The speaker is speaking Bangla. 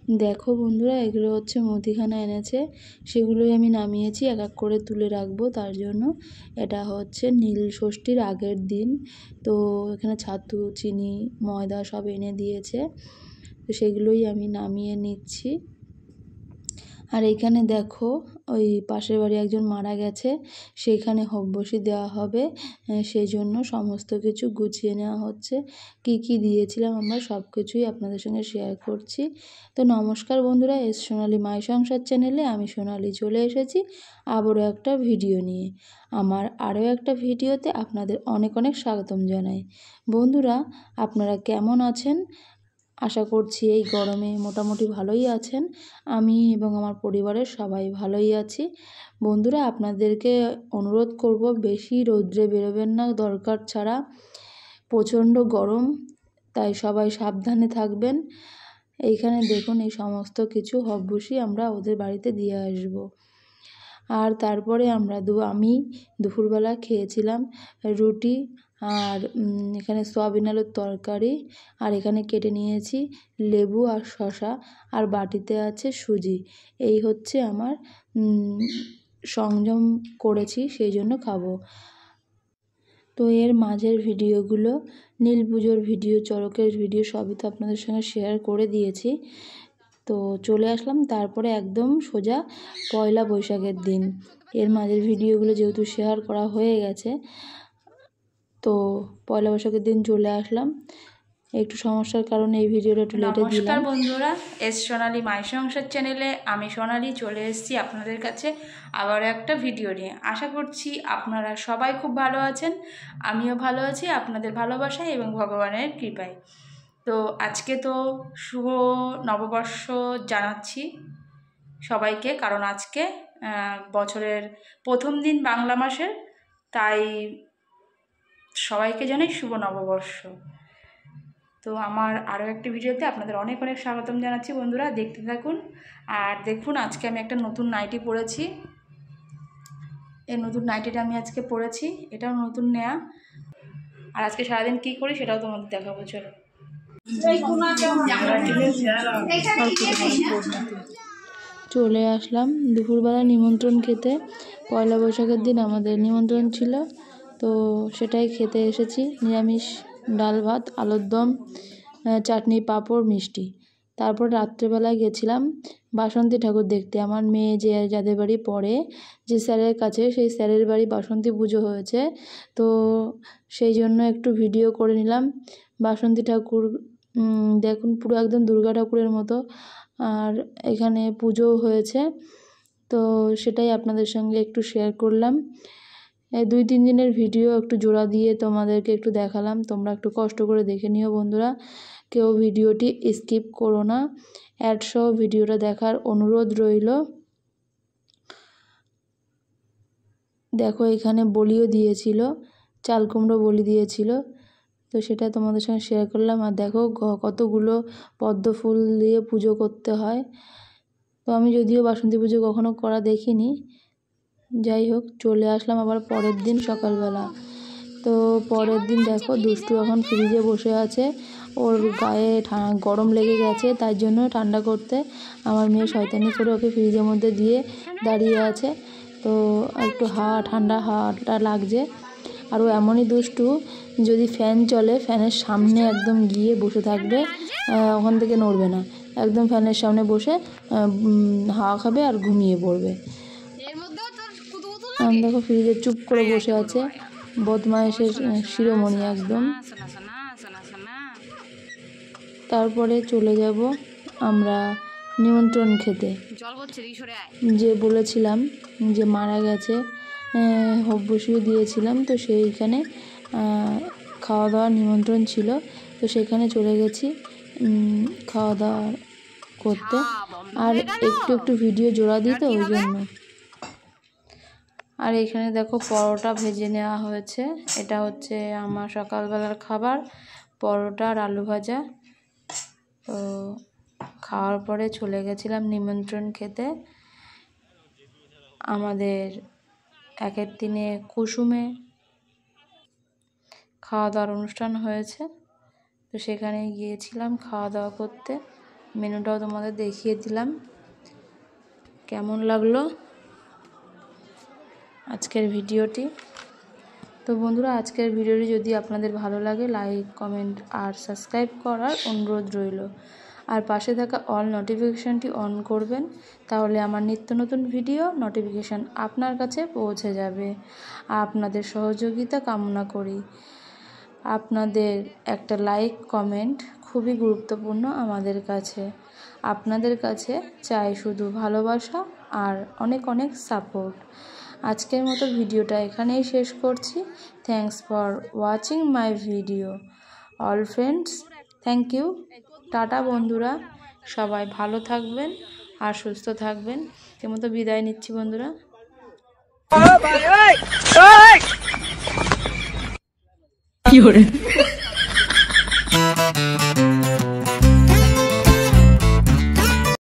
দেখো বন্ধুরা, এগুলো হচ্ছে মুদিখানা এনেছে, সেগুলোই আমি নামিয়েছি, এক এক করে তুলে রাখবো। তার জন্য এটা হচ্ছে নীল ষষ্ঠীর আগের দিন। তো এখানে ছাতু, চিনি, ময়দা সব এনে দিয়েছে, তো সেগুলোই আমি নামিয়ে নিচ্ছি। আর এইখানে দেখো, ওই পাশের বাড়ি একজন মারা গেছে, সেইখানে হব্বসি দেওয়া হবে, সেই জন্য সমস্ত কিছু গুছিয়ে নেওয়া হচ্ছে। কি কি দিয়েছিলাম আমরা সব কিছুই আপনাদের সঙ্গে শেয়ার করছি। তো নমস্কার বন্ধুরা, এস সোনালী মাই সংসার চ্যানেলে আমি সোনালী চলে এসেছি আবারও একটা ভিডিও নিয়ে। আমার আরও একটা ভিডিওতে আপনাদের অনেক অনেক স্বাগতম জানাই। বন্ধুরা, আপনারা কেমন আছেন? আশা করছি এই গরমে মোটামুটি ভালোই আছেন। আমি এবং আমার পরিবারের সবাই ভালোই আছি। বন্ধুরা, আপনাদেরকে অনুরোধ করব, বেশি রৌদ্রে বেরোবেন না দরকার ছাড়া, প্রচণ্ড গরম, তাই সবাই সাবধানে থাকবেন। এইখানে দেখুন, এই সমস্ত কিছু হব্বসি আমরা ওদের বাড়িতে দিয়ে আসব। আর তারপরে আমি দুপুরবেলা খেয়েছিলাম রুটি আর এখানে সয়াবিন আলুর তরকারি, আর এখানে কেটে নিয়েছি লেবু আর শসা, আর বাটিতে আছে সুজি। এই হচ্ছে আমার সংযম করেছি, সেই জন্য খাবো। তো এর মাঝের ভিডিওগুলো, নীল পুজোর ভিডিও, চড়কের ভিডিও সবই তো আপনাদের সঙ্গে শেয়ার করে দিয়েছি। তো চলে আসলাম তারপরে একদম সোজা পয়লা বৈশাখের দিন। এর মাঝের ভিডিওগুলো যেহেতু শেয়ার করা হয়ে গেছে, তো পয়লা বৈশাখের দিন চলে আসলাম। একটু সমস্যার কারণে এই ভিডিওটা একটু লেটে দিলাম। নমস্কার বন্ধুরা, এস সোনালী মাই সংসার চ্যানেলে আমি সোনালী চলে এসেছি আপনাদের কাছে আবার একটা ভিডিও নিয়ে। আশা করছি আপনারা সবাই খুব ভালো আছেন, আমিও ভালো আছি আপনাদের ভালোবাসায় এবং ভগবানের কৃপায়। তো আজকে তো শুভ নববর্ষ জানাচ্ছি সবাইকে, কারণ আজকে বছরের প্রথম দিন বাংলা মাসের, তাই সবাইকে জানাই শুভ নববর্ষ। তো আমার আরও একটি ভিডিওতে আপনাদের অনেক অনেক স্বাগতম জানাচ্ছি। বন্ধুরা, দেখতে থাকুন। আর দেখুন, আজকে আমি একটা নতুন নাইটি পরেছি। এই নতুন নাইটিটা আমি আজকে পরেছি, এটাও নতুন নেয়া। আর আজকে সারাদিন কী করি সেটাও তোমাদের দেখাবো, চলো। চলে আসলাম দুপুরবেলা নিমন্ত্রণ খেতে। পয়লা বৈশাখের দিন আমাদের নিমন্ত্রণ ছিল, তো সেটাই খেতে এসেছি। নিরামিষ ডাল ভাত, আলুর দম, চাটনি, পাঁপড়, মিষ্টি। তারপর রাত্রেবেলায় গেছিলাম বাসন্তী ঠাকুর দেখতে। আমার মেয়ে যাদের বাড়ি পড়ে, যে স্যারের কাছে, সেই স্যারের বাড়ি বাসন্তী পুজো হয়েছে, তো সেই জন্য একটু ভিডিও করে নিলাম। বাসন্তী ঠাকুর দেখুন, পুরো একদম দুর্গা ঠাকুরের মতো, আর এখানে পুজোও হয়েছে, তো সেটাই আপনাদের সঙ্গে একটু শেয়ার করলাম। এই 2-3 দিনের ভিডিও একটু জোড়া দিয়ে তোমাদেরকে একটু দেখালাম, তোমরা একটু কষ্ট করে দেখে নিও বন্ধুরা, কেউ ভিডিওটি স্কিপ করো না, অ্যাড সহ ভিডিওটা দেখার অনুরোধ রইল। দেখো, এখানে বলিও দিয়েছিল, চাল কুমড়ো বলি দিয়েছিল, তো সেটা তোমাদের সঙ্গে শেয়ার করলাম। আর দেখো কতগুলো পদ্ম ফুল দিয়ে পুজো করতে হয়। তো আমি যদিও বাসন্তী পুজো কখনো করা দেখিনি, যাই হোক চলে আসলাম আবার পরের দিন সকালবেলা। তো পরের দিন দেখো, দুষ্টু এখন ফ্রিজে বসে আছে, ওর গায়ে গরম লেগে গেছে, তাই জন্য ঠান্ডা করতে আমার মেয়ে শয়তানি করে ওকে ফ্রিজের মধ্যে দিয়ে দাঁড়িয়ে আছে। তো একটু ঠান্ডা হাওয়াটা লাগছে। আর ও এমনই দুষ্টু, যদি ফ্যান চলে ফ্যানের সামনে একদম গিয়ে বসে থাকবে, ওখান থেকে নড়বে না, একদম ফ্যানের সামনে বসে হাওয়া খাবে আর ঘুমিয়ে পড়বে। আমি দেখো ফ্রিজে চুপ করে বসে আছে, বদমাইশের শিরোমণি একদম। তারপরে চলে যাব আমরা নিমন্ত্রণ খেতে। যে বলেছিলাম যে মারা গেছে, হব্বসিও দিয়েছিলাম, তো সেইখানে খাওয়া দাওয়ার নিমন্ত্রণ ছিল, তো সেখানে চলে গেছি খাওয়া দাওয়া করতে। আর একটু একটু ভিডিও জোড়া দিই, তো ওই জন্য। আর এখানে দেখো পরোটা ভেজে নেওয়া হয়েছে, এটা হচ্ছে আমার সকালবেলার খাবার, পরোটা আর আলু ভাজা। তো খাওয়ার পরে চলে গেছিলাম নিমন্ত্রণ খেতে। আমাদের একের দিনে কুসুমে খাওয়া দাওয়ার অনুষ্ঠান হয়েছে, তো সেখানে গিয়েছিলাম খাওয়া দাওয়া করতে। মেনুটাও তোমাদের দেখিয়ে দিলাম। কেমন লাগলো আজকের ভিডিওটি? তো বন্ধুরা, আজকের ভিডিওটি যদি আপনাদের ভালো লাগে, লাইক, কমেন্ট আর সাবস্ক্রাইব করার অনুরোধ রইল। আর পাশে থাকা অল নোটিফিকেশানটি অন করবেন, তাহলে আমার নিত্য নতুন ভিডিও নোটিফিকেশান আপনার কাছে পৌঁছে যাবে। আপনাদের সহযোগিতা কামনা করি। আপনাদের একটা লাইক, কমেন্ট খুবই গুরুত্বপূর্ণ আমাদের কাছে। আপনাদের কাছে চাই শুধু ভালোবাসা আর অনেক অনেক সাপোর্ট। আজকের মতো ভিডিওটা এখানেই শেষ করছি। Thanks for watching my video all friends. Thank you. Tata বন্ধুরা, সবাই ভালো থাকবেন আর সুস্থ থাকবেন। এর মতো বিদায় নিচ্ছি বন্ধুরা। কি